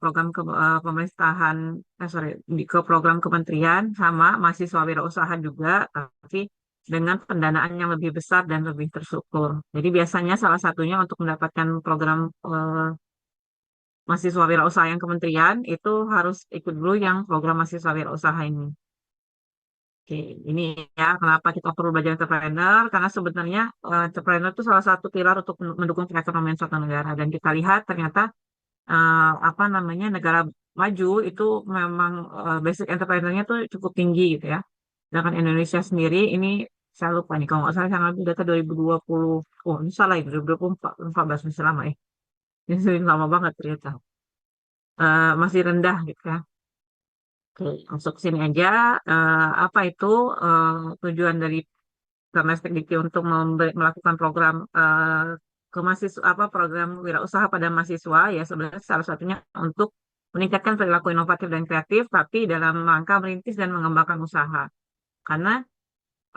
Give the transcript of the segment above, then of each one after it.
program pemerintahan, sorry, ke program kementerian sama mahasiswa wirausaha juga, tapi dengan pendanaan yang lebih besar dan lebih terstruktur. Jadi biasanya salah satunya untuk mendapatkan program mahasiswa wirausaha yang kementerian itu harus ikut dulu yang program mahasiswa wirausaha ini. Oke, ini ya kenapa kita perlu belajar entrepreneur, karena sebenarnya entrepreneur itu salah satu pilar untuk mendukung perekonomian suatu negara. Dan kita lihat ternyata apa namanya negara maju itu memang basic entrepreneur-nya tuh cukup tinggi gitu ya. Sedangkan Indonesia sendiri ini saya lupa nih kalau nggak salah saya ngambil data 2020, oh ini salah itu 2014 masih lama ya. Ini sudah lama banget ternyata. Masih rendah gitu ya. Oke, masuk sini aja. Apa itu tujuan dari Kemestek Dikti untuk melakukan program ke mahasiswa apa program wirausaha pada mahasiswa ya sebenarnya salah satunya untuk meningkatkan perilaku inovatif dan kreatif tapi dalam rangka merintis dan mengembangkan usaha karena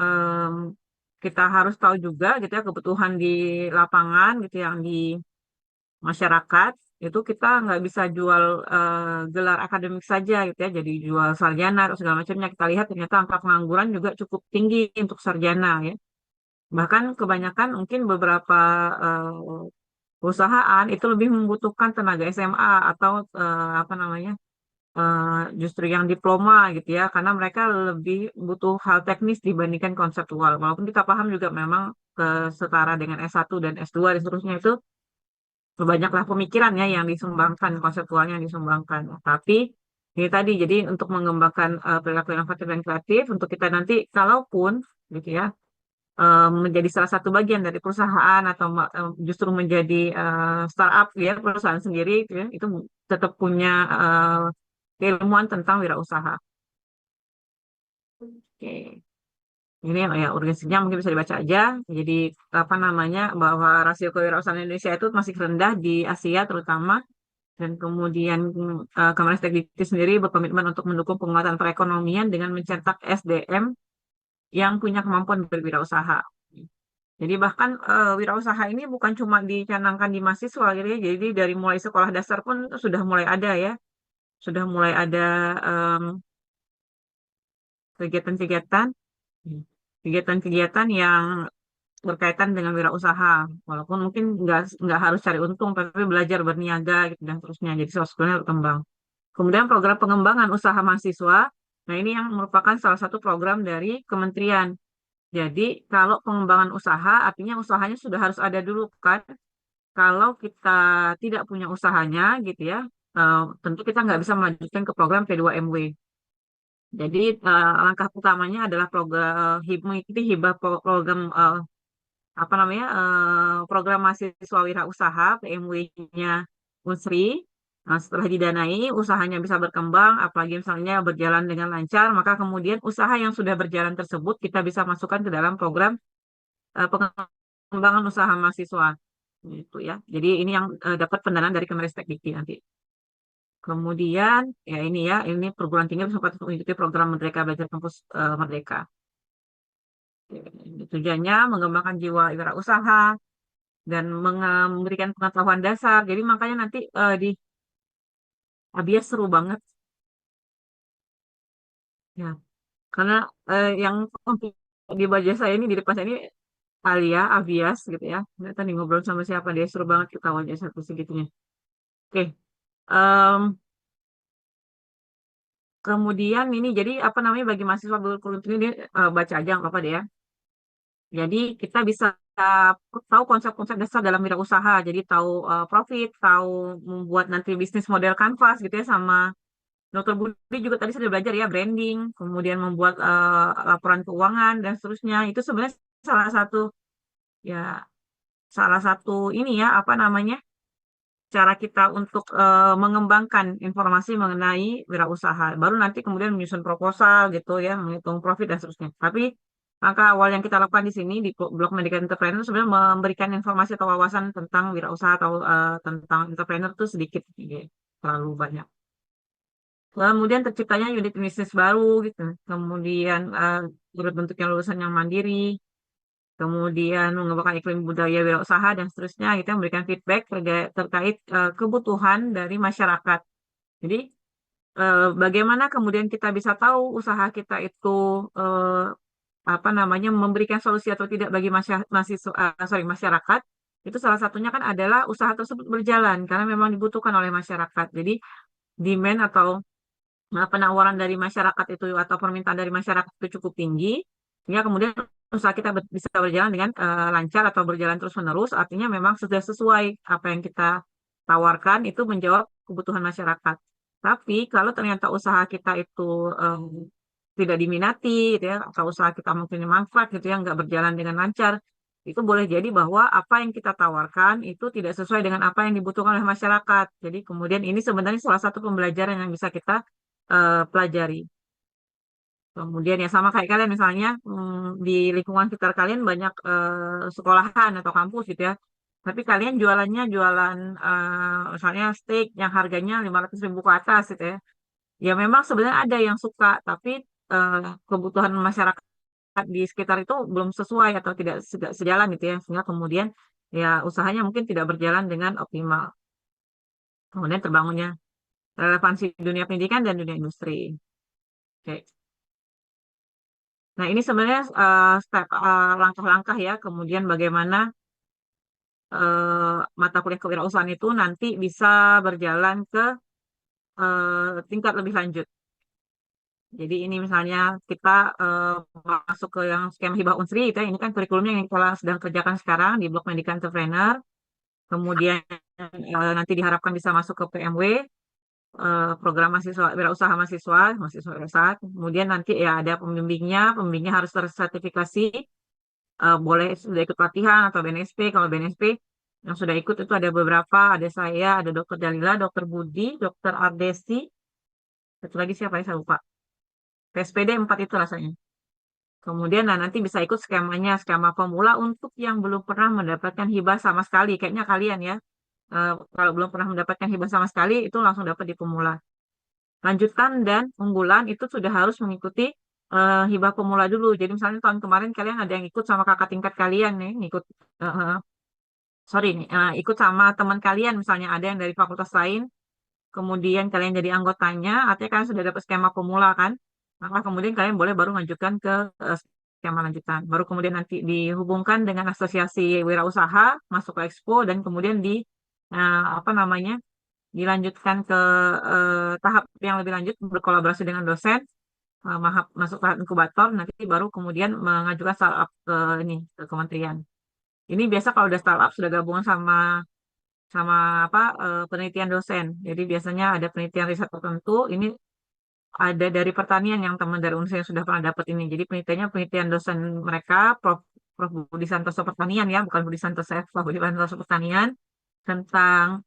em, kita harus tahu juga gitu ya kebutuhan di lapangan gitu yang di masyarakat itu kita nggak bisa jual gelar akademik saja gitu ya jadi jual sarjana atau segala macamnya kita lihat ternyata angka pengangguran juga cukup tinggi untuk sarjana ya. Bahkan kebanyakan mungkin beberapa perusahaan itu lebih membutuhkan tenaga SMA atau apa namanya justru yang diploma gitu ya, karena mereka lebih butuh hal teknis dibandingkan konseptual. Walaupun kita paham juga memang setara dengan S1 dan S2 dan seterusnya itu banyaklah pemikiran ya yang disumbangkan, konseptualnya yang disumbangkan. Tapi ini tadi, jadi untuk mengembangkan perilaku inovatif dan kreatif, untuk kita nanti, kalaupun gitu ya, menjadi salah satu bagian dari perusahaan atau justru menjadi startup ya perusahaan sendiri gitu ya, itu tetap punya keilmuan tentang wirausaha. Oke. Ini ya urgensinya mungkin bisa dibaca aja. Jadi apa namanya bahwa rasio kewirausahaan Indonesia itu masih rendah di Asia terutama dan kemudian Kemenristek sendiri berkomitmen untuk mendukung penguatan perekonomian dengan mencetak SDM yang punya kemampuan berwirausaha. Jadi bahkan wirausaha ini bukan cuma dicanangkan di mahasiswa gitu ya. Jadi dari mulai sekolah dasar pun sudah mulai ada ya. Sudah mulai ada em, kegiatan-kegiatan kegiatan-kegiatan yang berkaitan dengan wirausaha. Walaupun mungkin nggak harus cari untung, tapi belajar berniaga gitu dan terusnya. Jadi soft skillnya berkembang. Kemudian program pengembangan usaha mahasiswa. Nah ini yang merupakan salah satu program dari kementerian. Jadi kalau pengembangan usaha artinya usahanya sudah harus ada dulu kan. Kalau kita tidak punya usahanya gitu ya, tentu kita nggak bisa melanjutkan ke program P2MW. Jadi langkah utamanya adalah mengikuti hibah program apa namanya program mahasiswa wirausaha PMW-nya Unsri. Nah, setelah didanai, usahanya bisa berkembang, apalagi misalnya berjalan dengan lancar, maka kemudian usaha yang sudah berjalan tersebut kita bisa masukkan ke dalam program pengembangan usaha mahasiswa. Itu ya. Jadi ini yang dapat pendanaan dari Kemenristek Dikti nanti. Kemudian ya ini perguruan tinggi sempat mengikuti program Merdeka Belajar Kampus Merdeka. Tujuannya mengembangkan jiwa wirausaha dan memberikan pengetahuan dasar. Jadi makanya nanti di Abias seru banget ya. Karena yang untuk di bajak saya ini di depan saya ini Alia Abias gitu ya. Ternyata nih ngobrol sama siapa dia seru banget ketawanya satu segitunya. Oke. em, Kemudian ini jadi apa namanya bagi mahasiswa berkuliah ini baca aja nggak apa-apa deh ya. Jadi kita bisa tahu konsep-konsep dasar dalam wirausaha. Jadi tahu profit, tahu membuat nanti bisnis model kanvas gitu ya sama Dokter Budi juga tadi sudah belajar ya branding, kemudian membuat laporan keuangan dan seterusnya. Itu sebenarnya salah satu ya salah satu ini ya apa namanya cara kita untuk mengembangkan informasi mengenai wirausaha. Baru nanti kemudian menyusun proposal gitu ya, menghitung profit dan seterusnya. Tapi langkah awal yang kita lakukan di sini di blog Medical Entrepreneur sebenarnya memberikan informasi atau wawasan tentang wirausaha atau tentang entrepreneur itu sedikit, gitu. Terlalu banyak. Kemudian terciptanya unit bisnis baru gitu. Kemudian turut bentuknya lulusan yang mandiri. Kemudian mengembangkan iklim budaya wirausaha dan seterusnya. Kita memberikan feedback terkait kebutuhan dari masyarakat. Jadi bagaimana kemudian kita bisa tahu usaha kita itu eh, apa namanya memberikan solusi atau tidak bagi masyarakat, itu salah satunya kan adalah usaha tersebut berjalan karena memang dibutuhkan oleh masyarakat. Jadi demand atau penawaran dari masyarakat itu atau permintaan dari masyarakat itu cukup tinggi, ya kemudian usaha kita bisa berjalan dengan lancar atau berjalan terus-menerus, artinya memang sudah sesuai apa yang kita tawarkan itu menjawab kebutuhan masyarakat. Tapi kalau ternyata usaha kita itu tidak diminati, gitu ya, atau usaha kita mungkin mangkrak gitu ya, nggak berjalan dengan lancar, itu boleh jadi bahwa apa yang kita tawarkan itu tidak sesuai dengan apa yang dibutuhkan oleh masyarakat. Jadi kemudian ini sebenarnya salah satu pembelajaran yang bisa kita pelajari. Kemudian ya sama kayak kalian misalnya di lingkungan sekitar kalian banyak sekolahan atau kampus gitu ya. Tapi kalian jualannya jualan misalnya steak yang harganya 500.000 ke atas gitu ya. Ya memang sebenarnya ada yang suka, tapi eh, kebutuhan masyarakat di sekitar itu belum sesuai atau tidak sejalan gitu ya. Sehingga kemudian ya usahanya mungkin tidak berjalan dengan optimal. Kemudian terbangunnya relevansi dunia pendidikan dan dunia industri. Oke. Nah, ini sebenarnya langkah-langkah ya, kemudian bagaimana mata kuliah kewirausahaan itu nanti bisa berjalan ke tingkat lebih lanjut. Jadi ini misalnya kita eh, masuk ke yang skema hibah unsri, itu ya, ini kan kurikulumnya yang kita sedang kerjakan sekarang di Blok Pendidikan Entrepreneur. Kemudian nanti diharapkan bisa masuk ke PMW, program mahasiswa wirausaha mahasiswa wirausaha. Kemudian nanti ya ada pembimbingnya harus tersertifikasi boleh sudah ikut pelatihan atau BNSP. Kalau BNSP yang sudah ikut itu ada beberapa, ada saya, ada Dokter Dalila, Dokter Budi, Dokter Ardesi, satu lagi siapa ya saya lupa. PSPD 4 itu rasanya. Kemudian nah, nanti bisa ikut skemanya, skema pemula untuk yang belum pernah mendapatkan hibah sama sekali. Kayaknya kalian ya, kalau belum pernah mendapatkan hibah sama sekali, itu langsung dapat di pemula. Lanjutan dan unggulan itu sudah harus mengikuti hibah pemula dulu. Jadi misalnya tahun kemarin kalian ada yang ikut sama kakak tingkat kalian nih, ikut sorry nih, ikut sama teman kalian misalnya ada yang dari fakultas lain, kemudian kalian jadi anggotanya, artinya kalian sudah dapat skema pemula kan, maka kemudian kalian boleh baru mengajukan ke skema lanjutan. Baru kemudian nanti dihubungkan dengan asosiasi wirausaha, masuk ke Expo, dan kemudian apa namanya, dilanjutkan ke tahap yang lebih lanjut, berkolaborasi dengan dosen, masuk tahap inkubator, nanti baru kemudian mengajukan startup ke ini, ke kementerian. Ini biasa kalau udah startup sudah gabungan sama sama apa penelitian dosen. Jadi biasanya ada penelitian riset tertentu. Ini ada dari pertanian yang teman dari UNSA yang sudah pernah dapat ini. Jadi penelitiannya penelitian dosen mereka, Prof. Budi Santoso Pertanian ya, bukan Budi Santoso F, Prof. Budi Santoso Pertanian tentang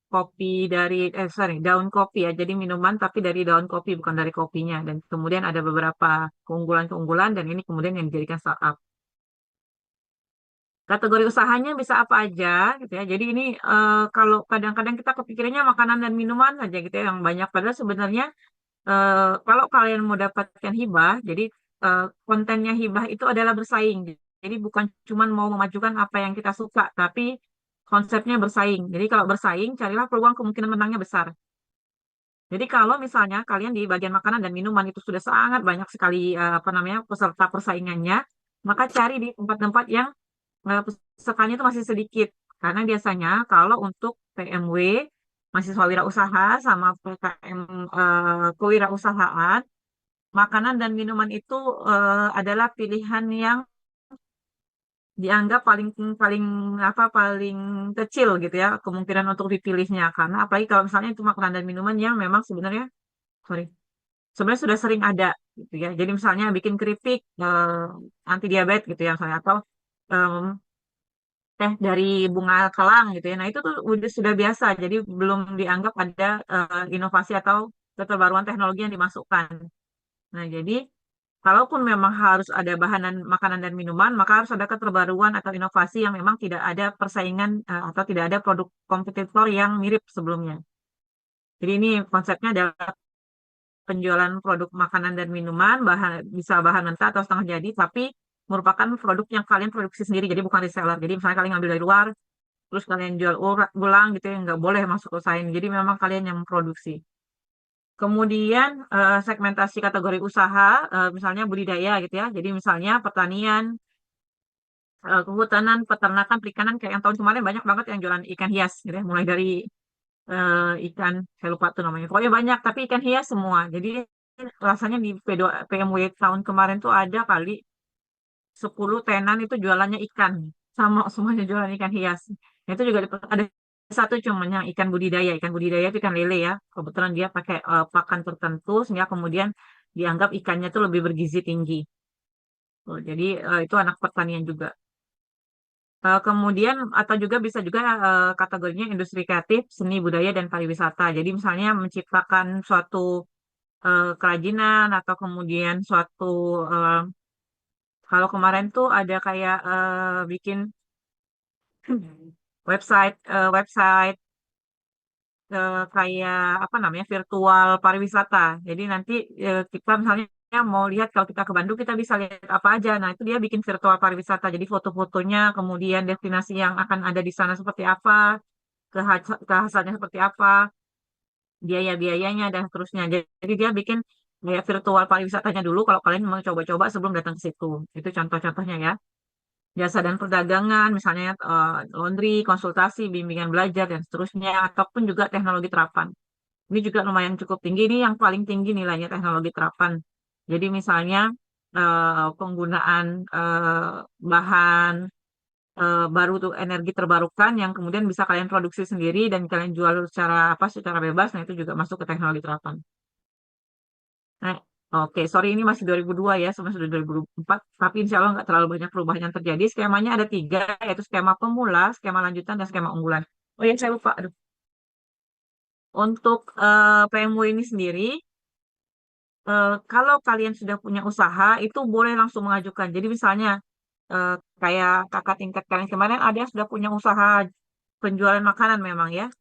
kopi dari sorry daun kopi ya. Jadi minuman tapi dari daun kopi bukan dari kopinya. Dan kemudian ada beberapa keunggulan-keunggulan dan ini kemudian yang dijadikan startup. Kategori usahanya bisa apa aja gitu ya. Jadi ini kalau kadang-kadang kita kepikirannya makanan dan minuman saja gitu ya yang banyak. Padahal sebenarnya kalau kalian mau dapatkan hibah, jadi kontennya hibah itu adalah bersaing. Jadi bukan cuma mau memajukan apa yang kita suka, tapi konsepnya bersaing. Jadi kalau bersaing, carilah peluang kemungkinan menangnya besar. Jadi kalau misalnya kalian di bagian makanan dan minuman itu sudah sangat banyak sekali apa namanya peserta persaingannya, maka cari di tempat-tempat yang pesertanya itu masih sedikit. Karena biasanya kalau untuk PMW, mahasiswa wirausaha sama PKM kewirausahaan, makanan dan minuman itu adalah pilihan yang dianggap paling paling paling kecil gitu ya kemungkinan untuk dipilihnya karena apalagi kalau misalnya itu makanan dan minuman yang memang sebenarnya sorry sebenarnya sudah sering ada gitu ya. Jadi misalnya bikin keripik anti diabetes gitu ya misalnya atau em, teh dari bunga kelang gitu ya. Nah, itu tuh udah sudah biasa. Jadi belum dianggap ada inovasi atau keterbaruan teknologi yang dimasukkan. Nah, jadi kalaupun memang harus ada bahanan makanan dan minuman, maka harus ada keterbaruan atau inovasi yang memang tidak ada persaingan atau tidak ada produk kompetitor yang mirip sebelumnya. Jadi ini konsepnya adalah penjualan produk makanan dan minuman, bisa bahan mentah atau setengah jadi, tapi merupakan produk yang kalian produksi sendiri, jadi bukan reseller. Jadi misalnya kalian ngambil dari luar, terus kalian jual ulang gitu ya, nggak boleh masuk usaha ini. Jadi memang kalian yang memproduksi. Kemudian segmentasi kategori usaha, misalnya budidaya gitu ya. Jadi misalnya pertanian, kehutanan, peternakan, perikanan kayak yang tahun kemarin banyak banget yang jualan ikan hias gitu ya. Mulai dari ikan, saya lupa tuh namanya. Pokoknya banyak, tapi ikan hias semua. Jadi rasanya di PMW tahun kemarin tuh ada kali 10 tenan itu jualannya ikan. Sama semuanya jualan ikan hias. Nah, itu juga ada satu cuman yang ikan budidaya. Ikan budidaya itu ikan lele ya. Kebetulan dia pakai pakan tertentu sehingga kemudian dianggap ikannya tuh lebih bergizi tinggi. Tuh, jadi itu anak pertanian juga. Kemudian atau juga bisa juga kategorinya industri kreatif, seni budaya dan pariwisata. Jadi misalnya menciptakan suatu kerajinan atau kemudian suatu eh, kalau kemarin tuh ada kayak bikin website kayak apa namanya virtual pariwisata. Jadi nanti kita misalnya mau lihat kalau kita ke Bandung kita bisa lihat apa aja. Nah itu dia bikin virtual pariwisata. Jadi foto-fotonya, kemudian destinasi yang akan ada di sana seperti apa, kehasannya seperti apa, biaya-biayanya dan seterusnya. Jadi dia bikin kayak virtual pariwisatanya dulu kalau kalian mau coba-coba sebelum datang ke situ. Itu contoh-contohnya ya. Jasa dan perdagangan, misalnya laundry, konsultasi, bimbingan belajar, dan seterusnya, ataupun juga teknologi terapan. Ini juga lumayan cukup tinggi, ini yang paling tinggi nilainya teknologi terapan. Jadi misalnya penggunaan bahan baru tuh energi terbarukan yang kemudian bisa kalian produksi sendiri dan kalian jual secara apa secara bebas, nah itu juga masuk ke teknologi terapan. Nah, oke, sorry ini masih 2002 ya, sama sudah 2004, tapi insya Allah nggak terlalu banyak perubahan yang terjadi. Skemanya ada tiga, yaitu skema pemula, skema lanjutan, dan skema unggulan. Oh ya, saya lupa. Aduh. Untuk PMW ini sendiri, kalau kalian sudah punya usaha, itu boleh langsung mengajukan. Jadi misalnya, eh, kayak kakak tingkat kalian kemarin ada yang sudah punya usaha penjualan makanan memang ya,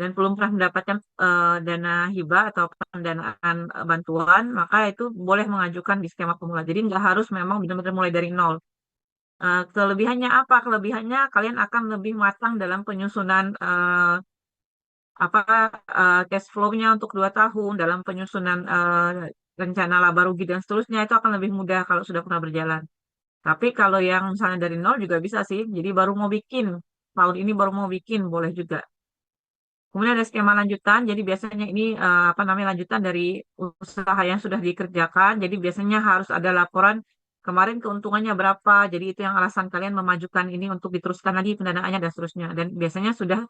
dan belum pernah mendapatkan dana hibah atau pendanaan bantuan, maka itu boleh mengajukan di skema pemula. Jadi nggak harus memang benar-benar mulai dari nol. Kelebihannya apa? Kelebihannya kalian akan lebih matang dalam penyusunan apa cash flow-nya untuk 2 tahun, dalam penyusunan rencana laba rugi dan seterusnya itu akan lebih mudah kalau sudah pernah berjalan. Tapi kalau yang misalnya dari nol juga bisa sih. Jadi baru mau bikin tahun ini baru mau bikin boleh juga. Kemudian ada skema lanjutan. Jadi biasanya ini apa namanya lanjutan dari usaha yang sudah dikerjakan. Jadi biasanya harus ada laporan kemarin keuntungannya berapa. Jadi itu yang alasan kalian memajukan ini untuk diteruskan lagi pendanaannya dan seterusnya. Dan biasanya sudah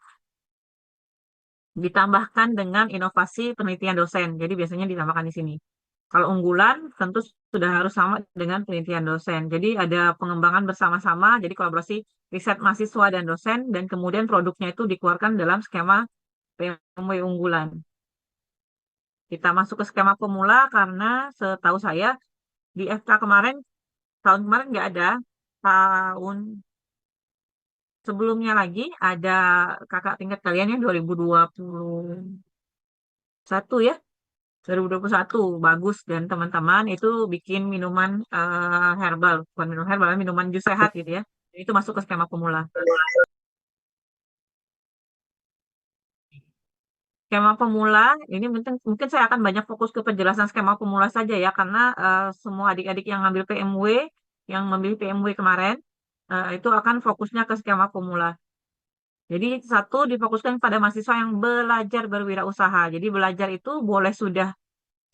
ditambahkan dengan inovasi penelitian dosen. Jadi biasanya ditambahkan di sini. Kalau unggulan tentu sudah harus sama dengan penelitian dosen. Jadi ada pengembangan bersama-sama. Jadi kolaborasi riset mahasiswa dan dosen dan kemudian produknya itu dikeluarkan dalam skema PMW unggulan. Kita masuk ke skema pemula karena setahu saya di FK kemarin, tahun kemarin nggak ada. Tahun sebelumnya lagi ada kakak tingkat kalian yang 2021 ya. 2021 bagus dan teman-teman itu bikin minuman herbal, bukan minum herbal, minuman jus sehat gitu ya. Itu masuk ke skema pemula. Skema pemula ini mungkin mungkin saya akan banyak fokus ke penjelasan skema pemula saja ya karena semua adik-adik yang ngambil PMW, yang memilih PMW kemarin itu akan fokusnya ke skema pemula. Jadi satu difokuskan pada mahasiswa yang belajar berwirausaha. Jadi belajar itu boleh sudah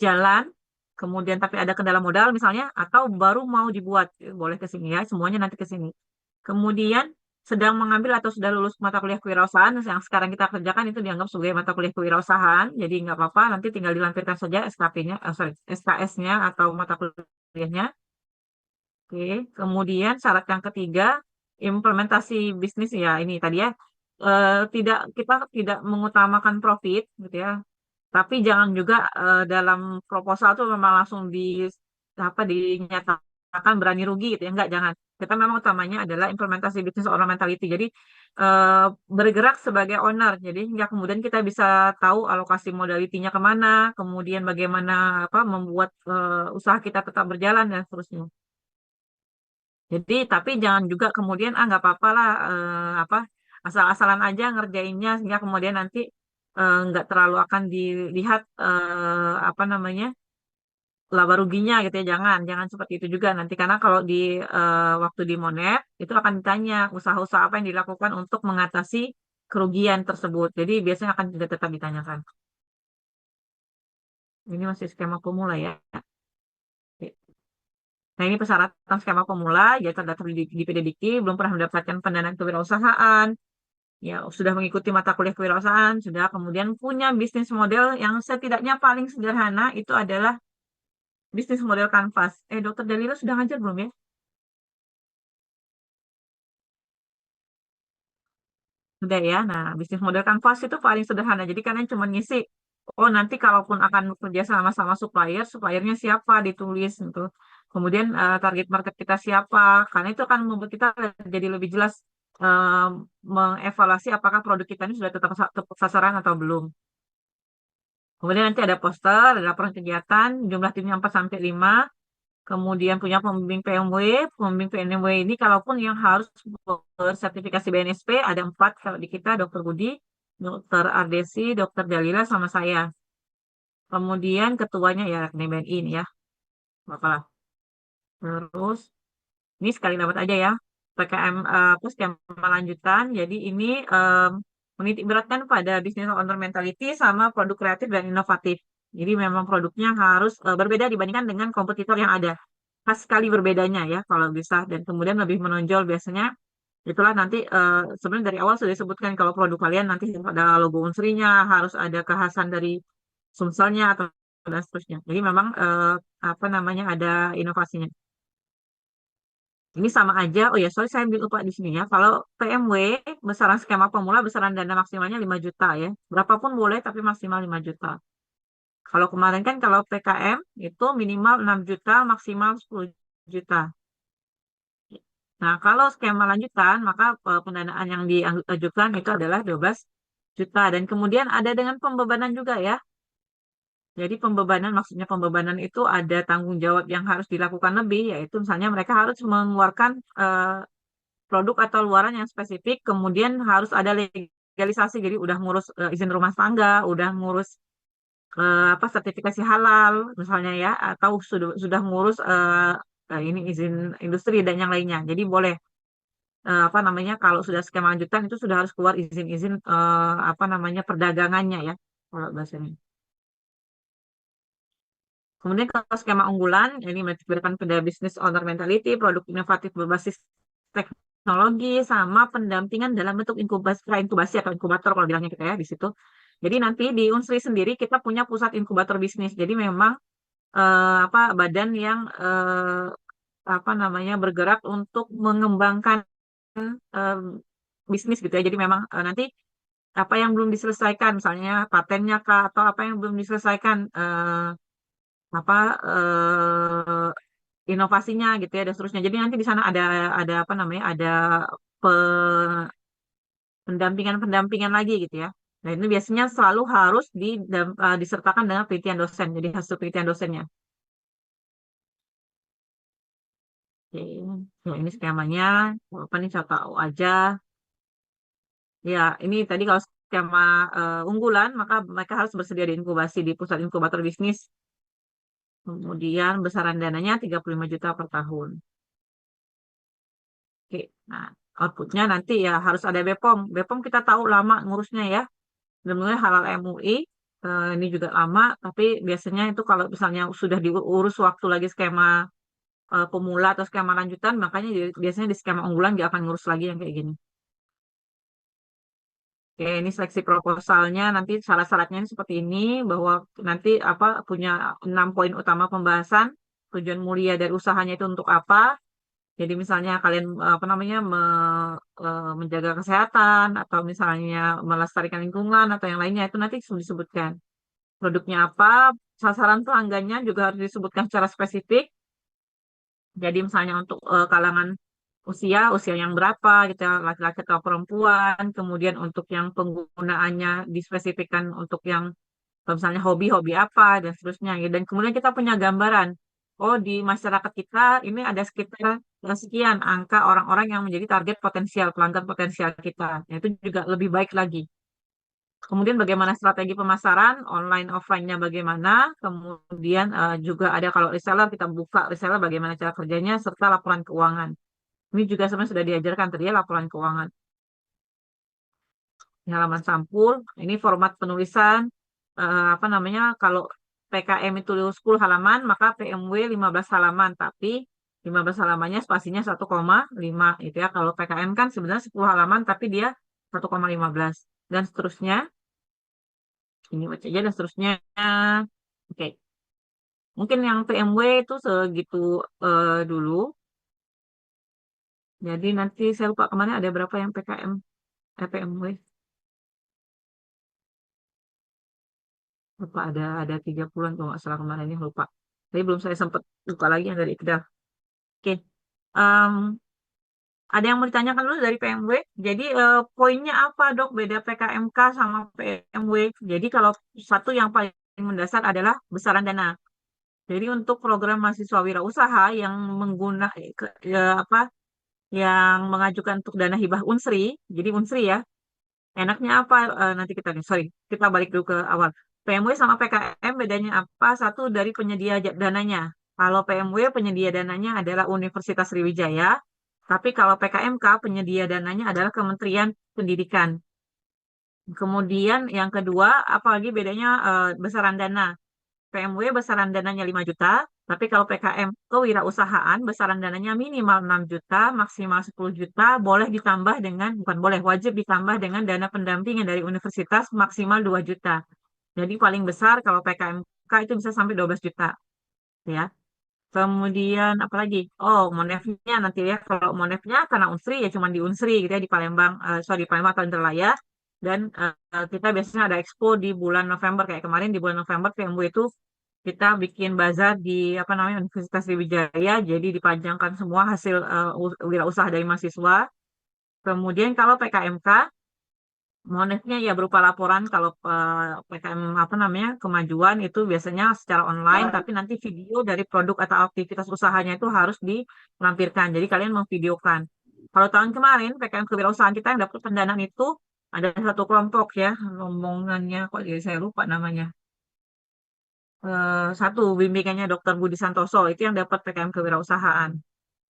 jalan, kemudian tapi ada kendala modal misalnya, atau baru mau dibuat, boleh ke sini ya, semuanya nanti ke sini. Kemudian sedang mengambil atau sudah lulus mata kuliah kewirausahaan, yang sekarang kita kerjakan itu dianggap sebagai mata kuliah kewirausahaan, jadi nggak apa-apa, nanti tinggal dilampirkan saja SKP-nya, sorry, SKS-nya atau mata kuliahnya. Oke, kemudian syarat yang ketiga, implementasi bisnis ya ini tadi ya, tidak kita tidak mengutamakan profit gitu ya, tapi jangan juga dalam proposal tuh memang langsung apa dinyatakan berani rugi gitu ya. Enggak, jangan. Kita memang utamanya adalah implementasi business owner mentality. Jadi eh, bergerak sebagai owner. Jadi hingga kemudian kita bisa tahu alokasi modalitinya kemana, kemudian bagaimana apa membuat usaha kita tetap berjalan dan seterusnya. Jadi tapi jangan juga kemudian nggak apa-apa lah apa asal-asalan aja ngerjainnya sehingga kemudian nanti nggak terlalu akan dilihat apa namanya laba ruginya gitu ya. Jangan jangan seperti itu juga nanti karena kalau di waktu di Monet itu akan ditanya usaha-usaha apa yang dilakukan untuk mengatasi kerugian tersebut. Jadi biasanya akan juga tetap ditanyakan. Ini masih skema pemula ya. Nah, ini persyaratan skema pemula, ya terdaftar di PDDIKI, belum pernah mendapatkan pendanaan kewirausahaan, ya sudah mengikuti mata kuliah kewirausahaan, sudah kemudian punya bisnis model yang setidaknya paling sederhana itu adalah bisnis model kanvas. Dokter Dalila sudah ngajar belum ya? Sudah ya. Nah, bisnis model kanvas itu paling sederhana. Jadi kalian cuma ngisi, oh nanti kalaupun akan bekerja sama supplier, suppliernya siapa ditulis gitu. Kemudian target market kita siapa. Karena itu akan membuat kita jadi lebih jelas eh, mengevaluasi apakah produk kita ini sudah tepat sasaran atau belum. Kemudian nanti ada poster, ada laporan kegiatan, jumlah timnya 4 sampai 5. Kemudian punya pembimbing PMW, pembimbing PMW ini kalaupun yang harus bersertifikasi BNSP ada 4 kalau di kita, Dokter Budi, Dokter Ardesi, Dokter Dalila, sama saya. Kemudian ketuanya ya Rekne BNI ini ya, Bapak. Terus ini sekali dapat aja ya, PKM plus skema lanjutan. Jadi ini menitik beratkan pada business owner mentality sama produk kreatif dan inovatif. Jadi memang produknya harus berbeda dibandingkan dengan kompetitor yang ada. Khas sekali berbedanya ya kalau bisa dan kemudian lebih menonjol biasanya itulah nanti sebenarnya dari awal sudah disebutkan kalau produk kalian nanti ada logo unsrinya harus ada kekhasan dari Sumselnya atau dan seterusnya. Jadi memang apa namanya ada inovasinya. Ini sama aja. Oh ya, sorry saya ambil lupa di sini ya. Kalau PMW besaran skema pemula besaran dana maksimalnya 5 juta ya. Berapapun boleh tapi maksimal 5 juta. Kalau kemarin kan kalau PKM itu minimal 6 juta, maksimal 10 juta. Nah, kalau skema lanjutan, maka pendanaan yang diajukan itu adalah 12 juta. Dan kemudian ada dengan pembebanan juga ya. Jadi pembebanan, maksudnya pembebanan itu ada tanggung jawab yang harus dilakukan lebih, yaitu misalnya mereka harus mengeluarkan produk atau luaran yang spesifik, kemudian harus ada legalisasi. Jadi udah ngurus izin rumah tangga, udah ngurus apa sertifikasi halal misalnya ya, atau sudah ngurus ini izin industri dan yang lainnya. Jadi boleh apa namanya kalau sudah skema lanjutan itu sudah harus keluar izin-izin apa namanya perdagangannya ya kalau bahasanya. Kemudian kalau skema unggulan ini berikan pada business owner mentality, produk inovatif berbasis teknologi sama pendampingan dalam bentuk inkubasi, inkubasi atau inkubator kalau bilangnya kita ya di situ. Jadi nanti di Unsri sendiri kita punya pusat inkubator bisnis. Jadi memang apa badan yang apa namanya bergerak untuk mengembangkan eh, bisnis gitu ya. Jadi memang nanti apa yang belum diselesaikan, misalnya patennya kah, atau apa yang belum diselesaikan, apa inovasinya gitu ya, dan seterusnya. Jadi nanti di sana ada apa namanya, ada pendampingan-pendampingan lagi gitu ya. Nah ini biasanya selalu harus disertakan dengan penelitian dosen, jadi hasil penelitian dosennya. Oke, ya ini skemanya, apa nih saya tahu aja. Ya, ini tadi kalau skema unggulan, maka mereka harus bersedia di inkubasi di pusat inkubator bisnis. Kemudian besaran dananya 35 juta per tahun. Oke, nah outputnya nanti ya harus ada BPOM. BPOM kita tahu lama ngurusnya ya. Sebenarnya halal MUI, ini juga lama, tapi biasanya itu kalau misalnya sudah diurus waktu lagi skema pemula atau skema lanjutan, makanya biasanya di skema unggulan dia akan ngurus lagi yang kayak gini. Oke, ini seleksi proposalnya nanti syarat-syaratnya ini seperti ini bahwa nanti apa punya 6 poin utama pembahasan tujuan mulia dari usahanya itu untuk apa. Jadi misalnya kalian apa namanya menjaga kesehatan atau misalnya melestarikan lingkungan atau yang lainnya itu nanti disebutkan produknya apa, sasaran pelanggannya juga harus disebutkan secara spesifik. Jadi misalnya untuk kalangan usia yang berapa gitu ya, laki-laki atau perempuan, kemudian untuk yang penggunaannya dispesifikkan untuk yang misalnya hobi-hobi apa dan seterusnya gitu. Dan kemudian kita punya gambaran. Oh, di masyarakat kita ini ada sekitar sekian angka orang-orang yang menjadi target potensial, pelanggan potensial kita. Nah, itu juga lebih baik lagi. Kemudian bagaimana strategi pemasaran, online offline-nya bagaimana, kemudian juga ada kalau reseller, kita buka reseller bagaimana cara kerjanya, serta laporan keuangan. Ini juga sebenarnya sudah diajarkan tadi ya, laporan keuangan. Ini halaman sampul, ini format penulisan, apa namanya, kalau PKM itu 10 halaman, maka PMW 15 halaman, tapi 15 halamannya spasinya 1,5 itu ya. Kalau PKM kan sebenarnya 10 halaman, tapi dia 1,15 dan seterusnya. Ini baca aja dan seterusnya. Oke, mungkin yang PMW itu segitu dulu. Jadi nanti saya lupa kemarin ada berapa yang PKM, PMW. Lupa ada 30-an kalau nggak salah kemarin ini lupa. Tapi belum saya sempat buka lagi yang dari Iqdal. Oke, Em, ada yang mau ditanyakan dulu dari PMW. Jadi poinnya apa dok beda PKMK sama PMW? Jadi kalau satu yang paling mendasar adalah besaran dana. Jadi untuk program mahasiswa wirausaha yang apa yang mengajukan untuk dana hibah Unsri, jadi Unsri ya, enaknya apa? Nanti kita nih, sorry, kita balik dulu ke awal. PMW sama PKM bedanya apa? Satu dari penyedia dananya. Kalau PMW penyedia dananya adalah Universitas Sriwijaya, tapi kalau PKMK penyedia dananya adalah Kementerian Pendidikan. Kemudian yang kedua, apalagi bedanya besaran dana. PMW besaran dananya 5 juta, tapi kalau PKM kewirausahaan besaran dananya minimal 6 juta, maksimal 10 juta, boleh ditambah dengan, bukan boleh, wajib ditambah dengan dana pendampingan dari universitas maksimal 2 juta. Jadi paling besar kalau PKMK itu bisa sampai 12 juta. Ya. Kemudian apalagi? Oh, Monefnya nanti ya. Kalau Monefnya karena Unsri ya cuma di Unsri gitu ya di Palembang, sorry di Palembang atau Indralaya. Dan kita biasanya ada expo di bulan November kayak kemarin di bulan November PMW itu kita bikin bazar di apa namanya Universitas Sriwijaya. Jadi dipajangkan semua hasil wirausaha dari mahasiswa. Kemudian kalau PKMK Monefnya ya berupa laporan kalau PKM apa namanya kemajuan itu biasanya secara online tapi nanti video dari produk atau aktivitas usahanya itu harus dilampirkan. Jadi kalian memvideokan. Kalau tahun kemarin PKM kewirausahaan kita yang dapat pendanaan itu ada satu kelompok ya, rombongannya kok jadi saya lupa namanya. Satu bimbingannya Dr. Budi Santoso itu yang dapat PKM kewirausahaan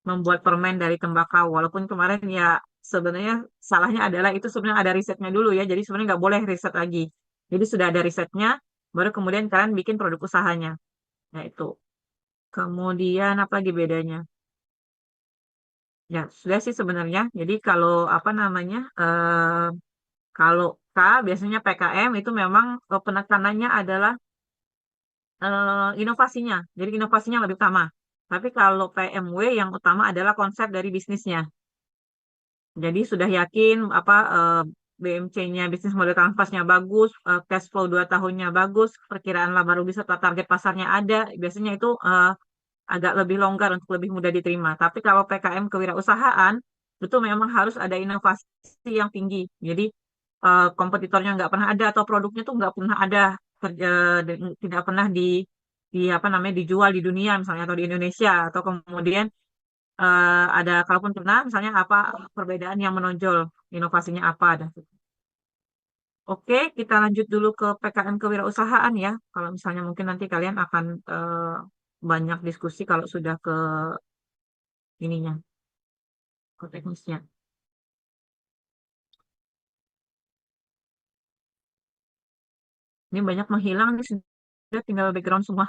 membuat permen dari tembakau. Walaupun kemarin ya sebenarnya salahnya adalah itu sebenarnya ada risetnya dulu ya. Jadi sebenarnya nggak boleh riset lagi. Jadi sudah ada risetnya, baru kemudian kalian bikin produk usahanya. Nah itu. Kemudian apa lagi bedanya? Ya sudah sih sebenarnya. Jadi kalau apa namanya? Kalau K biasanya PKM itu memang penekanannya adalah inovasinya. Jadi inovasinya lebih utama. Tapi kalau PMW yang utama adalah konsep dari bisnisnya. Jadi sudah yakin apa BMC-nya bisnis model kanvasnya bagus, cash flow 2 tahunnya bagus, perkiraan laba rugi serta target pasarnya ada, biasanya itu agak lebih longgar untuk lebih mudah diterima. Tapi kalau PKM kewirausahaan itu memang harus ada inovasi yang tinggi. Jadi kompetitornya nggak pernah ada atau produknya tuh nggak pernah ada tidak pernah di apa namanya dijual di dunia misalnya atau di Indonesia atau kemudian ada kalaupun pernah misalnya apa perbedaan yang menonjol inovasinya apa dan oke kita lanjut dulu ke PKM kewirausahaan ya kalau misalnya mungkin nanti kalian akan banyak diskusi kalau sudah ke ininya ke teknisnya ini banyak menghilang nih sudah tinggal background semua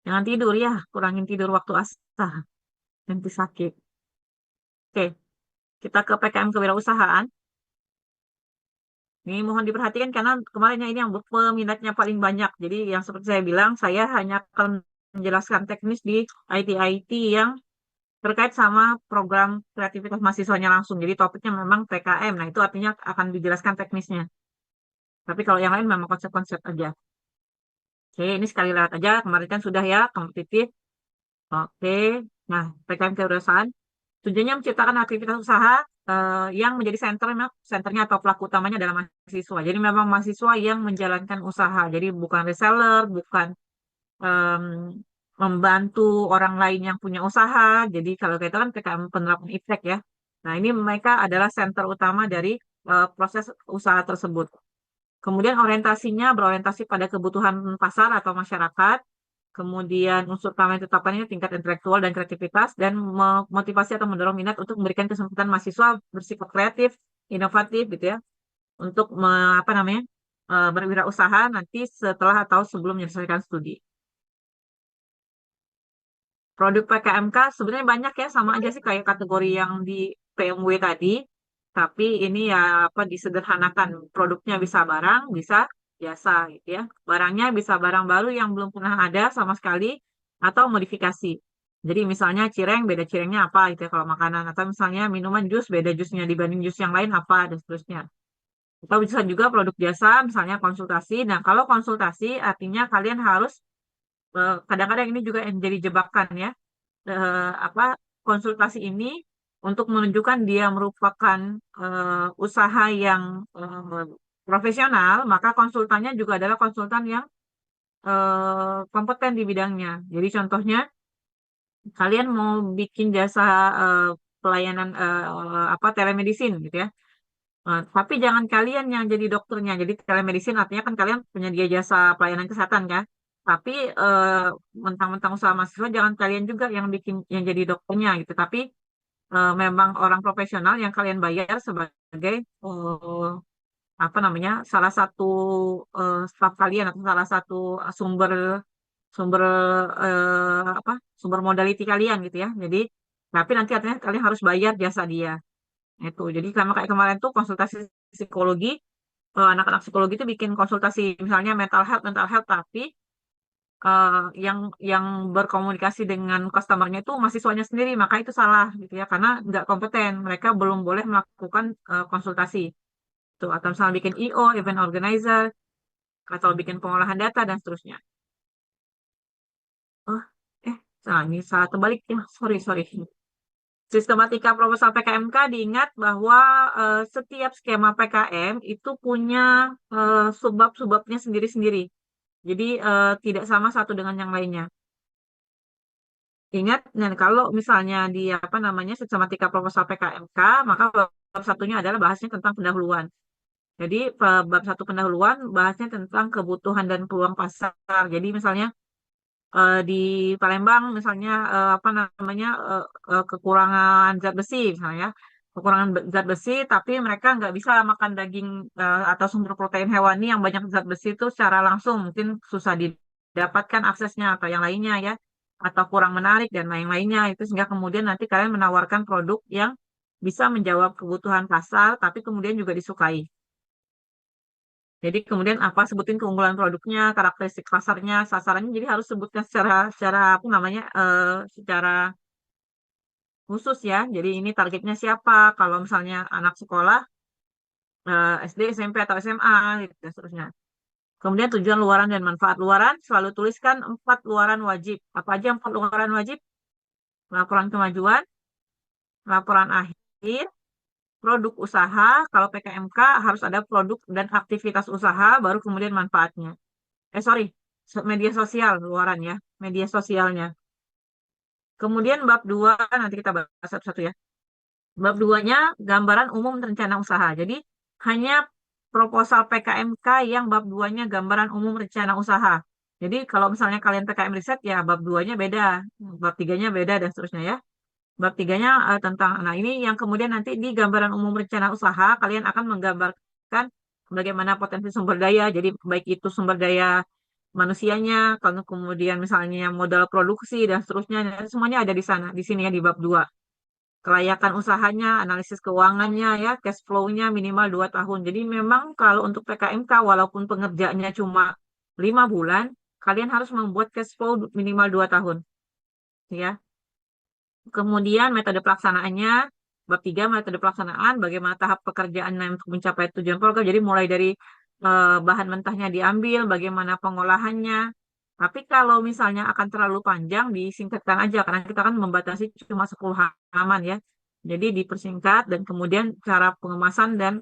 jangan tidur ya kurangin tidur waktu asa nanti sakit oke kita ke PKM kewirausahaan. Ini mohon diperhatikan karena kemarinnya ini yang peminatnya paling banyak. Jadi yang seperti saya bilang, saya hanya akan menjelaskan teknis di IT-IT yang terkait sama program kreativitas mahasiswanya langsung. Jadi topiknya memang PKM. Nah, itu artinya akan dijelaskan teknisnya. Tapi kalau yang lain memang konsep-konsep aja. Oke, ini sekali lihat aja. Kemarin kan sudah ya, kompetitif. Oke, nah PKM kewirausahaan. Tujuannya menciptakan aktivitas usaha yang menjadi senternya atau pelaku utamanya adalah mahasiswa. Jadi memang mahasiswa yang menjalankan usaha. Jadi bukan reseller, bukan em, membantu orang lain yang punya usaha. Jadi kalau kita kan PKM penerapan iptek ya. Nah, ini mereka adalah center utama dari proses usaha tersebut. Kemudian orientasinya berorientasi pada kebutuhan pasar atau masyarakat. Kemudian unsur utama yang ditetapkannya tingkat intelektual dan kreativitas dan memotivasi atau mendorong minat untuk memberikan kesempatan mahasiswa bersifat kreatif, inovatif gitu ya, untuk apa namanya berwirausaha nanti setelah atau sebelum menyelesaikan studi. Produk PKMK sebenarnya banyak ya, sama aja sih kayak kategori yang di PMW tadi. Tapi ini ya apa disederhanakan. Produknya bisa barang, bisa jasa gitu ya. Barangnya bisa barang baru yang belum pernah ada sama sekali atau modifikasi. Jadi misalnya cireng beda cirengnya apa gitu ya kalau makanan, atau misalnya minuman jus beda jusnya dibanding jus yang lain apa dan seterusnya. Atau bisa juga produk jasa misalnya konsultasi. Nah, kalau konsultasi artinya kalian harus kadang-kadang ini juga yang jadi jebakan ya, apa konsultasi ini untuk menunjukkan dia merupakan usaha yang profesional, maka konsultannya juga adalah konsultan yang kompeten di bidangnya. Jadi contohnya kalian mau bikin jasa eh, pelayanan apa telemedicine gitu ya. Tapi jangan kalian yang jadi dokternya. Jadi telemedicine artinya kan kalian penyedia jasa pelayanan kesehatan kan. Tapi mentang-mentang usaha mahasiswa jangan kalian juga yang bikin yang jadi dokternya gitu. Tapi memang orang profesional yang kalian bayar sebagai apa namanya salah satu staf kalian atau salah satu sumber sumber apa sumber modality kalian gitu ya. Jadi tapi nanti artinya kalian harus bayar jasa dia itu. Jadi sama kayak kemarin tuh konsultasi psikologi, anak-anak psikologi itu bikin konsultasi misalnya mental health tapi yang berkomunikasi dengan customernya itu mahasiswanya sendiri, maka itu salah gitu ya, karena nggak kompeten, mereka belum boleh melakukan konsultasi. Tuh, atau misalnya bikin IO, event organizer, atau bikin pengolahan data dan seterusnya. Oh, salah ini salah terbalik ya, sorry sorry. Sistematika proposal PKMK diingat bahwa setiap skema PKM itu punya subbab-subbabnya sendiri-sendiri. Jadi tidak sama satu dengan yang lainnya. Ingat, dan kalau misalnya di apa namanya sistematika proposal PKMK, maka bab satunya adalah bahasnya tentang pendahuluan. Jadi bab satu pendahuluan bahasnya tentang kebutuhan dan peluang pasar. Jadi misalnya di Palembang misalnya apa namanya kekurangan zat besi misalnya, kekurangan zat besi, tapi mereka nggak bisa makan daging atau sumber protein hewani yang banyak zat besi itu secara langsung, mungkin susah didapatkan aksesnya atau yang lainnya ya, atau kurang menarik dan lain-lainnya itu, sehingga kemudian nanti kalian menawarkan produk yang bisa menjawab kebutuhan pasar tapi kemudian juga disukai. Jadi kemudian apa sebutin keunggulan produknya, karakteristik pasarnya, sasarannya. Jadi harus sebutkan secara secara apa namanya secara khusus ya. Jadi ini targetnya siapa? Kalau misalnya anak sekolah SD, SMP atau SMA gitu dan seterusnya. Kemudian tujuan luaran dan manfaat luaran selalu tuliskan 4 luaran wajib. Apa aja 4 luaran wajib? Laporan kemajuan, laporan akhir, produk usaha. Kalau PKMK harus ada produk dan aktivitas usaha, baru kemudian manfaatnya. Sorry, media sosial luaran ya, media sosialnya. Kemudian bab 2 nanti kita bahas satu-satu ya. Bab 2-nya gambaran umum rencana usaha. Jadi hanya proposal PKMK yang bab 2-nya gambaran umum rencana usaha. Jadi kalau misalnya kalian PKM riset ya bab 2-nya beda, bab 3-nya beda dan seterusnya ya. Bab 3-nya tentang, nah ini yang kemudian nanti di gambaran umum rencana usaha kalian akan menggambarkan bagaimana potensi sumber daya. Jadi baik itu sumber daya manusianya, kalau kemudian misalnya modal produksi dan seterusnya, dan semuanya ada di sana, di sini ya di bab 2. Kelayakan usahanya, analisis keuangannya ya, cash flow-nya minimal 2 tahun. Jadi memang kalau untuk PKMK, walaupun pengerjaannya cuma 5 bulan, kalian harus membuat cash flow minimal 2 tahun. Ya. Kemudian metode pelaksanaannya, bab 3 metode pelaksanaan, bagaimana tahap pekerjaan untuk mencapai tujuan program. Jadi mulai dari bahan mentahnya diambil, bagaimana pengolahannya. Tapi kalau misalnya akan terlalu panjang, disingkatkan aja, karena kita kan membatasi cuma 10 halaman ya. Jadi dipersingkat dan kemudian cara pengemasan dan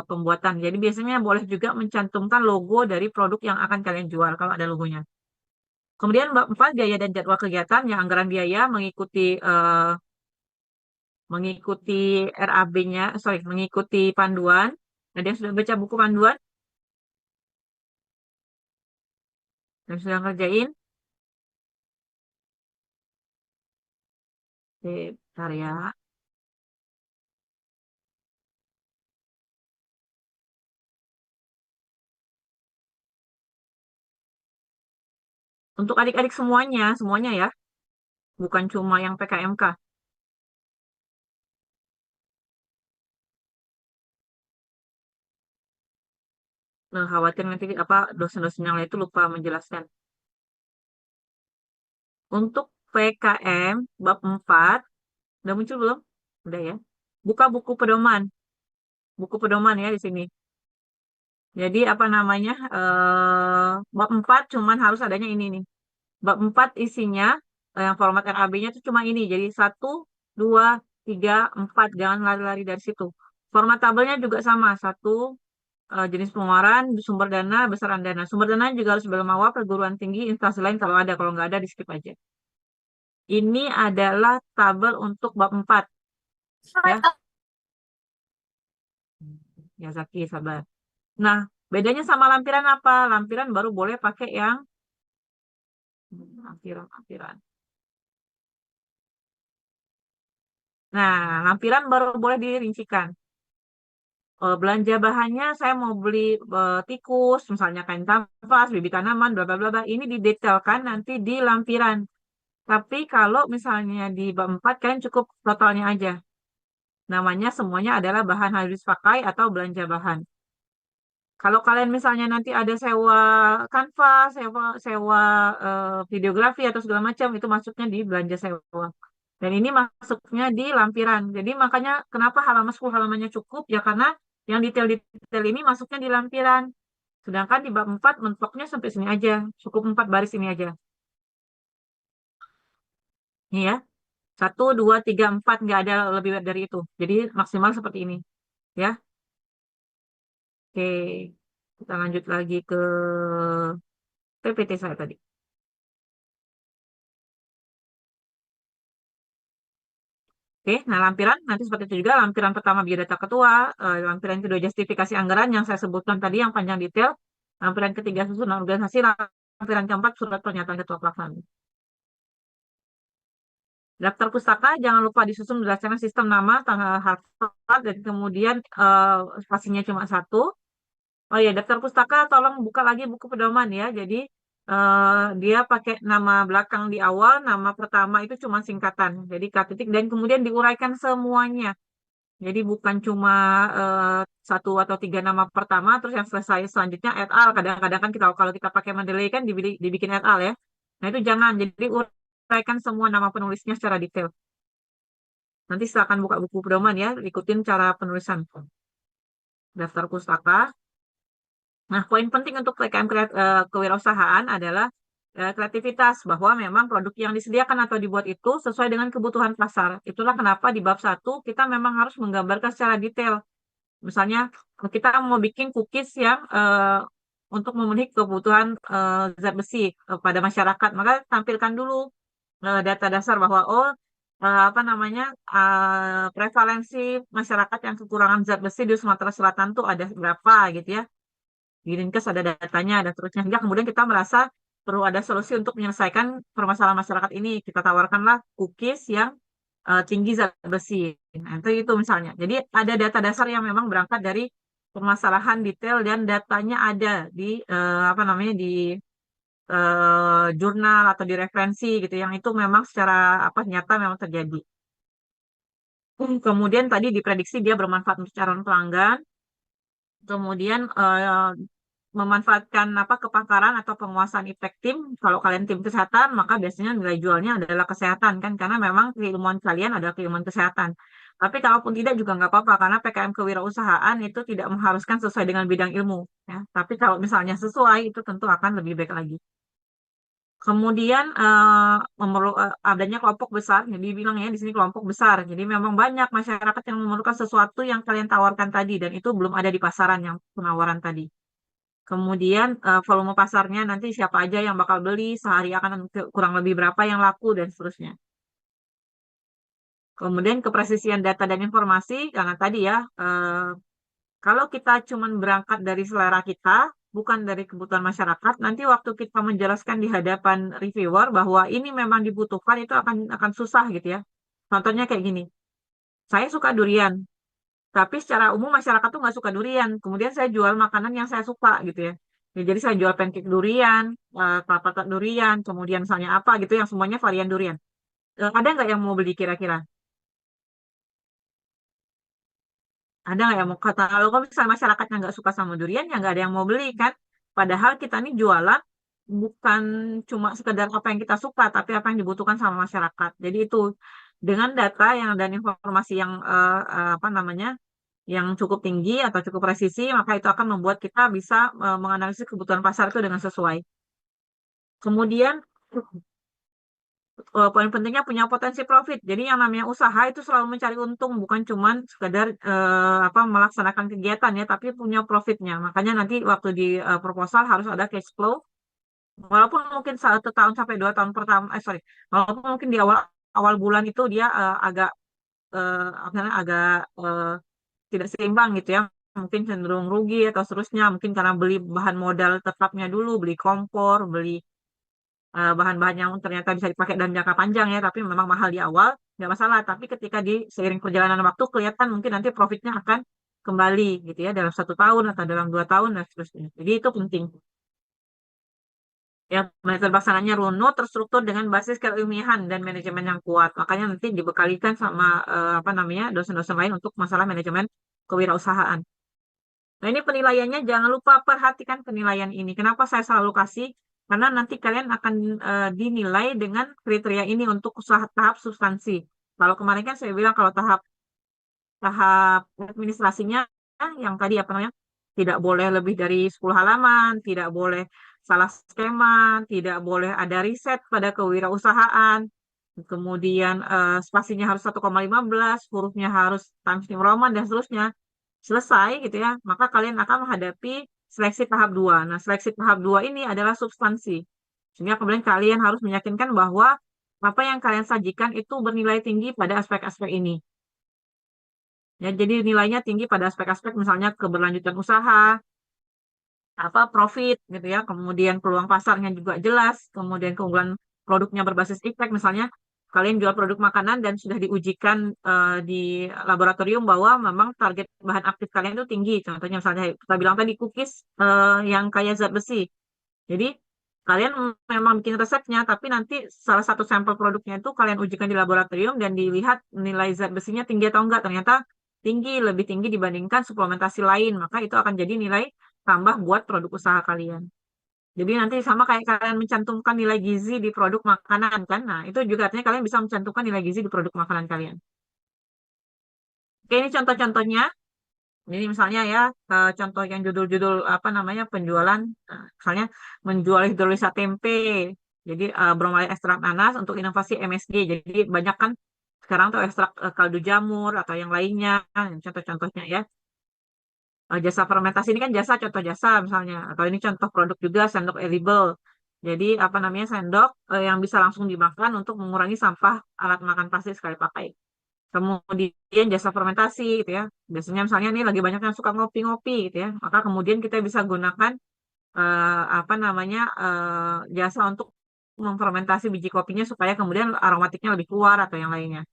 pembuatan. Jadi biasanya boleh juga mencantumkan logo dari produk yang akan kalian jual kalau ada logonya. Kemudian bab 4 biaya dan jadwal kegiatan yang anggaran biaya mengikuti RAB-nya, sorry, mengikuti panduan. Ada yang sudah baca buku panduan dan sudah ngerjain? Oke, bentar ya. Untuk adik-adik semuanya, semuanya ya, bukan cuma yang PKMK. Nah, khawatir nanti apa dosen-dosen yang lain itu lupa menjelaskan. Untuk PKM bab 4 udah muncul belum? Udah ya. Buka buku pedoman. Buku pedoman ya di sini. Jadi apa namanya? Bab 4 cuman harus adanya ini nih. Bab 4 isinya yang format RAB-nya itu cuma ini. Jadi 1, 2, 3, 4. Jangan lari-lari dari situ. Format tabelnya juga sama. Satu, jenis pengeluaran, sumber dana, besaran dana. Sumber dana juga harus bermawa perguruan tinggi, instansi lain kalau ada. Kalau nggak ada, di skip aja. Ini adalah tabel untuk bab 4. Ya, ya Zaki, sabar. Nah, bedanya sama lampiran apa? Lampiran baru boleh pakai yang lampiran. Nah, lampiran baru boleh dirincikan. Belanja bahannya saya mau beli tikus, misalnya kain kanvas, bibit tanaman, bla bla bla bla. Ini didetailkan nanti di lampiran. Tapi kalau misalnya di bab 4 kalian cukup totalnya aja. Namanya semuanya adalah bahan habis pakai atau belanja bahan. Kalau kalian misalnya nanti ada sewa kanvas, sewa sewa videografi atau segala macam itu masuknya di belanja sewa. Dan ini masuknya di lampiran. Jadi makanya kenapa halaman 10 halamannya cukup ya karena yang detail-detail ini masuknya di lampiran. Sedangkan di bab 4 mentoknya sampai sini aja. Cukup 4 baris ini aja. Ini ya. 1, 2, 3, 4 nggak ada lebih dari itu. Jadi maksimal seperti ini. Ya. Oke. Kita lanjut lagi ke PPT saya tadi. Oke, nah lampiran nanti seperti itu juga. Lampiran pertama biodata ketua, lampiran kedua justifikasi anggaran yang saya sebutkan tadi yang panjang detail, lampiran ketiga susunan organisasi, lampiran keempat surat pernyataan ketua pelaksana. Daftar pustaka jangan lupa disusun berdasarkan sistem nama, tanggal hafal, dan kemudian spasinya cuma satu. Oh ya, daftar pustaka tolong buka lagi buku pedoman ya. Jadi dia pakai nama belakang di awal, nama pertama itu cuma singkatan. Jadi K titik dan kemudian diuraikan semuanya. Jadi bukan cuma eh, satu atau tiga nama pertama, terus yang selesai selanjutnya et al. Kadang-kadang kan kita kalau kita pakai Mendeley kan dibikin et al ya. Nah itu jangan. Jadi uraikan semua nama penulisnya secara detail. Nanti silakan buka buku pedoman ya, ikutin cara penulisan. Daftar pustaka. Nah, poin penting untuk PKM kewirausahaan adalah kreativitas bahwa memang produk yang disediakan atau dibuat itu sesuai dengan kebutuhan pasar. Itulah kenapa di bab 1 kita memang harus menggambarkan secara detail. Misalnya kita mau bikin cookies yang untuk memenuhi kebutuhan zat besi pada masyarakat, maka tampilkan dulu data dasar bahwa apa namanya prevalensi masyarakat yang kekurangan zat besi di Sumatera Selatan tuh ada berapa gitu ya. Di Dinkes ada datanya dan seterusnya. Hingga kemudian kita merasa perlu ada solusi untuk menyelesaikan permasalahan masyarakat ini. Kita tawarkanlah cookies yang tinggi zat besi. Nah, itu misalnya. Jadi ada data dasar yang memang berangkat dari permasalahan detail dan datanya ada di apa namanya di jurnal atau di referensi gitu yang itu memang secara apa nyata memang terjadi. Kemudian tadi diprediksi dia bermanfaat untuk calon pelanggan. Kemudian memanfaatkan apa kepakaran atau penguasaan iptek tim. Kalau kalian tim kesehatan, maka biasanya nilai jualnya adalah kesehatan kan, karena memang keilmuan kalian adalah keilmuan kesehatan. Tapi kalaupun tidak juga nggak apa-apa, karena PKM kewirausahaan itu tidak mengharuskan sesuai dengan bidang ilmu. Ya. Tapi kalau misalnya sesuai, itu tentu akan lebih baik lagi. Kemudian adanya kelompok besar, jadi bilang ya di sini kelompok besar. Jadi memang banyak masyarakat yang memerlukan sesuatu yang kalian tawarkan tadi, dan itu belum ada di pasaran yang penawaran tadi. Kemudian volume pasarnya nanti siapa aja yang bakal beli, sehari akan kurang lebih berapa yang laku dan seterusnya. Kemudian kepresisian data dan informasi, karena tadi ya, kalau kita cuma berangkat dari selera kita, bukan dari kebutuhan masyarakat, nanti waktu kita menjelaskan di hadapan reviewer bahwa ini memang dibutuhkan, itu akan susah gitu ya. Contohnya kayak gini, saya suka durian, tapi secara umum masyarakat tuh nggak suka durian. Kemudian saya jual makanan yang saya suka gitu ya. Ya, jadi saya jual pancake durian, kelapa tart durian, kemudian misalnya apa gitu yang semuanya varian durian. Ada nggak yang mau beli kira-kira? Ada nggak yang mau kata kalau misalnya masyarakatnya nggak suka sama durian ya nggak ada yang mau beli kan? Padahal kita nih jualan bukan cuma sekedar apa yang kita suka, tapi apa yang dibutuhkan sama masyarakat. Jadi itu dengan data yang dan informasi yang apa namanya yang cukup tinggi atau cukup presisi, maka itu akan membuat kita bisa menganalisis kebutuhan pasar itu dengan sesuai. Kemudian poin pentingnya punya potensi profit. Jadi yang namanya usaha itu selalu mencari untung, bukan cuman sekedar apa melaksanakan kegiatan ya, tapi punya profitnya. Makanya nanti waktu di proposal harus ada cash flow. Walaupun mungkin 1 tahun sampai 2 tahun pertama, sorry, walaupun mungkin di awal awal bulan itu dia agak apa namanya, agak tidak seimbang gitu ya. Mungkin cenderung rugi atau seterusnya. Mungkin karena beli bahan modal tetapnya dulu, beli kompor, beli bahan-bahan yang ternyata bisa dipakai dalam jangka panjang ya, tapi memang mahal di awal, nggak masalah. Tapi ketika di seiring perjalanan waktu kelihatan mungkin nanti profitnya akan kembali gitu ya dalam 1 tahun atau dalam 2 tahun dan seterusnya. Jadi itu penting. Ya, metode pelaksananya runut, terstruktur dengan basis keilmiahan dan manajemen yang kuat. Makanya nanti dibekalikan sama apa namanya dosen-dosen lain untuk masalah manajemen kewirausahaan. Nah, ini penilaiannya jangan lupa perhatikan penilaian ini. Kenapa saya selalu kasih? Karena nanti kalian akan dinilai dengan kriteria ini untuk usaha tahap substansi. Kalau kemarin kan saya bilang kalau tahap tahap administrasinya yang tadi apa namanya? Tidak boleh lebih dari 10 halaman, tidak boleh salah skema, tidak boleh ada riset pada kewirausahaan. Kemudian spasinya harus 1,15, hurufnya harus Times New Roman dan seterusnya selesai gitu ya, maka kalian akan menghadapi seleksi tahap 2. Nah, seleksi tahap 2 ini adalah substansi. Sehingga kemudian kalian harus meyakinkan bahwa apa yang kalian sajikan itu bernilai tinggi pada aspek-aspek ini. Ya, jadi nilainya tinggi pada aspek-aspek misalnya keberlanjutan usaha, apa profit gitu ya, kemudian peluang pasarnya juga jelas, kemudian keunggulan produknya berbasis impact misalnya kalian jual produk makanan dan sudah diujikan di laboratorium bahwa memang target bahan aktif kalian itu tinggi. Contohnya misalnya kita bilang tadi cookies yang kaya zat besi. Jadi kalian memang bikin resepnya, tapi nanti salah satu sampel produknya itu kalian ujikan di laboratorium dan dilihat nilai zat besinya tinggi atau enggak. Ternyata tinggi, lebih tinggi dibandingkan suplementasi lain. Maka itu akan jadi nilai tambah buat produk usaha kalian. Jadi nanti sama kayak kalian mencantumkan nilai gizi di produk makanan kan. Nah, itu juga artinya kalian bisa mencantumkan nilai gizi di produk makanan kalian. Oke, ini contoh-contohnya. Ini misalnya ya, contoh yang judul-judul apa namanya penjualan, misalnya menjual hidrolisa tempe. Jadi bromelain ekstrak nanas untuk inovasi MSG. Jadi banyak kan sekarang tuh ekstrak kaldu jamur atau yang lainnya, contoh-contohnya ya. Jasa fermentasi ini kan jasa contoh jasa misalnya, atau ini contoh produk juga sendok edible. Jadi apa namanya sendok yang bisa langsung dimakan untuk mengurangi sampah alat makan plastik sekali pakai. Kemudian jasa fermentasi gitu ya. Biasanya misalnya ini lagi banyak yang suka ngopi-ngopi gitu ya. Maka kemudian kita bisa gunakan apa namanya jasa untuk memfermentasi biji kopinya supaya kemudian aromatiknya lebih keluar atau yang lainnya.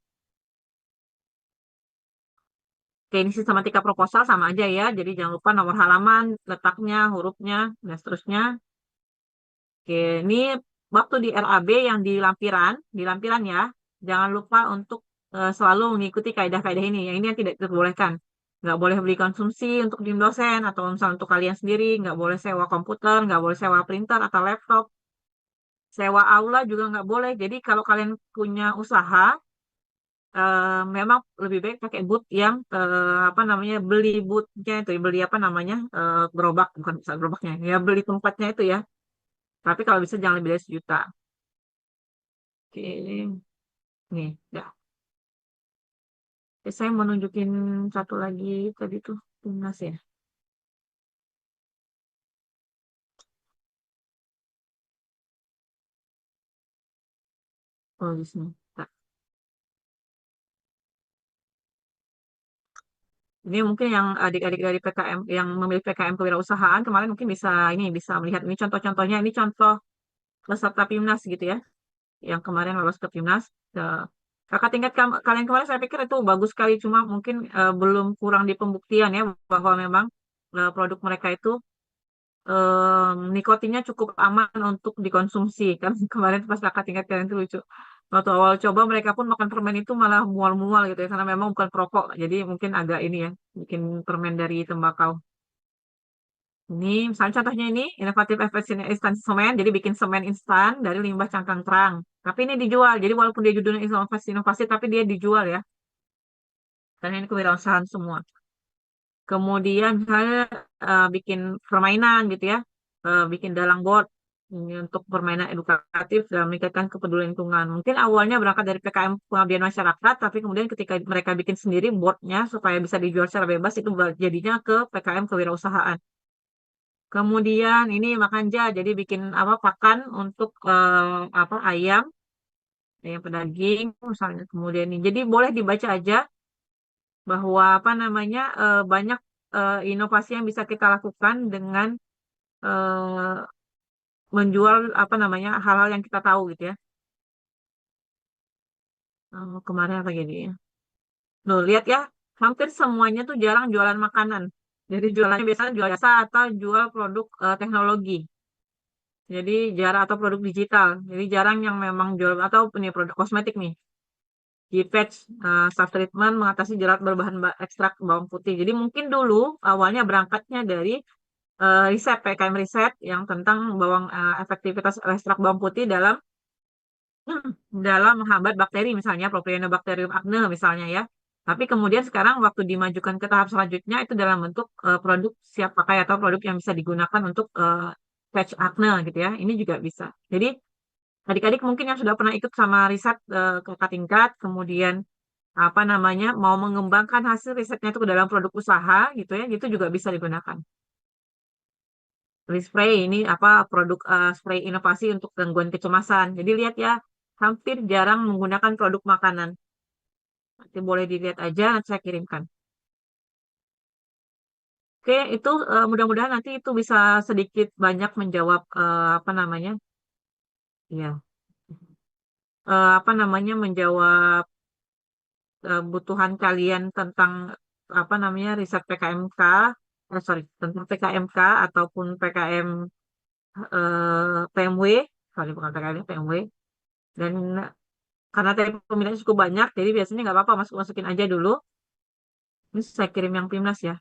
Oke, ini sistematika proposal sama aja ya. Jadi jangan lupa nomor halaman, letaknya, hurufnya, dan seterusnya. Oke, ini waktu di RAB yang di lampiran ya, jangan lupa untuk selalu mengikuti kaidah-kaidah ini. Yang ini yang tidak diperbolehkan. Nggak boleh beli konsumsi untuk tim dosen atau misalnya untuk kalian sendiri, nggak boleh sewa komputer, nggak boleh sewa printer atau laptop, sewa aula juga nggak boleh. Jadi kalau kalian punya usaha, memang lebih baik pakai boot yang apa namanya beli bootnya itu, beli apa namanya gerobak bukan bisa gerobaknya, ya beli tempatnya itu ya. Tapi kalau bisa jangan lebih dari 1 juta. Oke. Nih, ya. Saya mau nunjukin satu lagi tadi tuh timnas ya. Oh, di sini. Nah, ini mungkin yang adik-adik dari PKM yang memilih PKM kewirausahaan kemarin mungkin bisa melihat ini contoh-contohnya, ini contoh peserta PIMNAS gitu ya, yang kemarin lolos ke PIMNAS. Kakak tingkat kalian kemarin saya pikir itu bagus sekali, cuma mungkin belum kurang di pembuktian ya bahwa memang produk mereka itu nikotinnya cukup aman untuk dikonsumsi. Kan kemarin pas kakak tingkat kalian itu lucu. Waktu awal coba mereka pun makan permen itu malah mual-mual gitu ya, karena memang bukan perokok. Jadi mungkin agak ini ya, bikin permen dari tembakau. Ini misalnya contohnya ini inovatif efisien instan semen, jadi bikin semen instan dari limbah cangkang kerang. Tapi ini dijual, jadi walaupun dia judulnya inovasi-inovasi, tapi dia dijual ya. Karena ini kewirausahaan semua. Kemudian saya bikin permainan gitu ya, bikin dalang board ini untuk permainan edukatif dan meningkatkan kepedulian lingkungan. Mungkin awalnya berangkat dari PKM pengabdian masyarakat, tapi kemudian ketika mereka bikin sendiri boardnya supaya bisa dijual secara bebas, itu jadinya ke PKM kewirausahaan. Kemudian ini Makanja, jadi bikin apa pakan untuk apa ayam pedaging misalnya. Kemudian ini, jadi boleh dibaca aja bahwa apa namanya banyak inovasi yang bisa kita lakukan dengan eh, menjual apa namanya hal-hal yang kita tahu gitu ya. Kemarin apa jadi ya? Loh, lihat ya, hampir semuanya tuh jarang jualan makanan. Jadi jualannya biasanya jual jasa atau jual produk teknologi. Jadi jarang atau produk digital. Jadi jarang yang memang jual atau punya produk kosmetik nih. G-Patch, self treatment mengatasi jerat berbahan ekstrak bawang putih. Jadi mungkin dulu awalnya berangkatnya dari riset PKM riset yang tentang efektivitas ekstrak bawang putih dalam dalam menghambat bakteri misalnya Propionibacterium acne misalnya ya. Tapi kemudian sekarang waktu dimajukan ke tahap selanjutnya itu dalam bentuk produk siap pakai atau produk yang bisa digunakan untuk patch acne gitu ya. Ini juga bisa. Jadi adik-adik mungkin yang sudah pernah ikut sama riset kakak tingkat, kemudian apa namanya mau mengembangkan hasil risetnya itu ke dalam produk usaha gitu ya, itu juga bisa digunakan. Spray ini apa produk spray inovasi untuk gangguan kecemasan. Jadi lihat ya, hampir jarang menggunakan produk makanan. Nanti boleh dilihat aja, nanti saya kirimkan. Oke, itu mudah-mudahan nanti itu bisa sedikit banyak menjawab apa namanya, ya, apa namanya menjawab kebutuhan kalian tentang apa namanya riset PKMK, sorry, tentang PKMK ataupun PKM PMW, sorry bukan PKM PMW. Dan karena tadi peminatnya cukup banyak, jadi biasanya nggak apa-apa masukin aja dulu. Ini saya kirim yang Pimnas ya.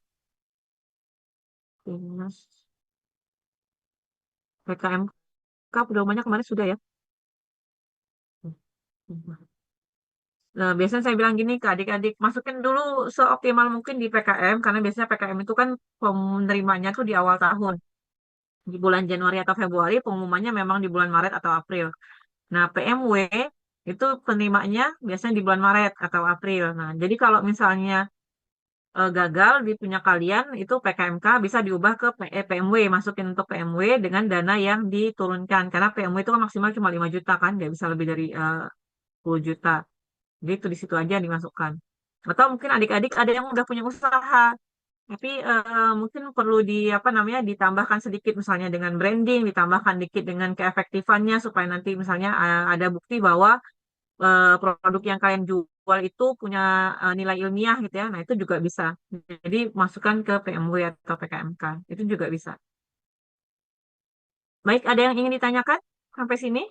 Pimnas PKMK udah banyak kemarin sudah ya. Nah, biasanya saya bilang gini ke adik-adik, masukin dulu seoptimal mungkin di PKM, karena biasanya PKM itu kan penerimanya tuh di awal tahun. Di bulan Januari atau Februari, pengumumannya memang di bulan Maret atau April. Nah, PMW itu penerimanya biasanya di bulan Maret atau April. Nah, jadi kalau misalnya gagal di punya kalian itu PKMK bisa diubah ke PMW, masukin untuk PMW dengan dana yang diturunkan karena PMW itu kan maksimal cuma 5 juta kan, nggak bisa lebih dari 10 juta. Jadi itu di situ aja dimasukkan. Atau mungkin adik-adik ada yang udah punya usaha, tapi mungkin perlu di apa namanya ditambahkan sedikit misalnya dengan branding, ditambahkan dikit dengan keefektifannya supaya nanti misalnya ada bukti bahwa produk yang kalian jual itu punya nilai ilmiah gitu ya. Nah, itu juga bisa. Jadi masukkan ke PMW atau PKMK. Itu juga bisa. Baik, ada yang ingin ditanyakan sampai sini?